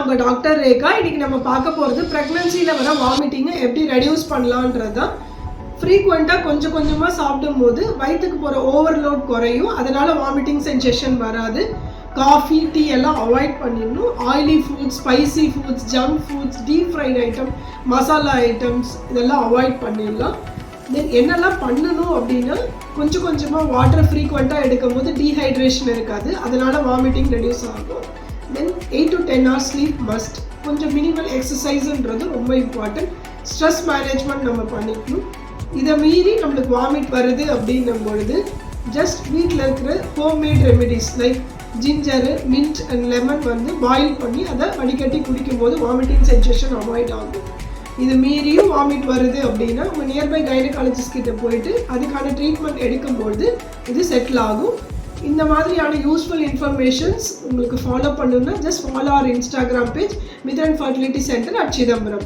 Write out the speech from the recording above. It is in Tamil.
நான் உங்கள் டாக்டர் ரேகா. இன்றைக்கி நம்ம பார்க்க போகிறது ப்ரெக்னன்சியில் வர வாமிட்டிங்கை எப்படி ரெடியூஸ் பண்ணலான்றது தான். ஃப்ரீக்வெண்ட்டாக கொஞ்சம் கொஞ்சமாக சாப்பிடும்போது வயிற்றுக்கு போகிற ஓவர்லோட் குறையும், அதனால் வாமிட்டிங் சென்சேஷன் வராது. காஃபி டீ எல்லாம் அவாய்ட் பண்ணிடணும். Oily foods, spicy foods, junk foods, deep fried item, masala items இதெல்லாம் அவாய்ட் பண்ணிடலாம். தென் என்னெல்லாம் பண்ணணும் அப்படின்னா, கொஞ்சம் கொஞ்சமாக வாட்டர் ஃப்ரீக்வெண்ட்டாக எடுக்கும் போது டீஹைட்ரேஷன் இருக்காது, அதனால் வாமிட்டிங் ரெடியூஸ் ஆகும். தென் 8 to 10 hours ஸ்லீப் மஸ்ட். கொஞ்சம் மினிமல் எக்ஸசைஸுன்றது ரொம்ப இம்பார்ட்டன்ட். ஸ்ட்ரெஸ் மேனேஜ்மெண்ட் நம்ம பண்ணிக்கணும். இதை மீறி நம்மளுக்கு வாமிட் வருது அப்படின்னும் பொழுது ஜஸ்ட் வீட்டில் இருக்கிற homemade remedies like ginger, mint and lemon boil பண்ணி அதை வடிகட்டி குடிக்கும்போது வாமிட்டிங் சென்சேஷன் அவாய்ட் ஆகும். இது மீறியும் வாமிட் வருது அப்படின்னா உங்கள் நியர்பை கைனகாலஜிஸ்ட் கிட்ட போயிட்டு அதுக்கான ட்ரீட்மெண்ட் எடுக்கும்பொழுது இது செட்டில் ஆகும். இந்த மாதிரியான யூஸ்ஃபுல் இன்ஃபர்மேஷன்ஸ் உங்களுக்கு ஃபாலோ பண்ணணும்னா just follow our Instagram page Mithran fertility centre at Chidambaram.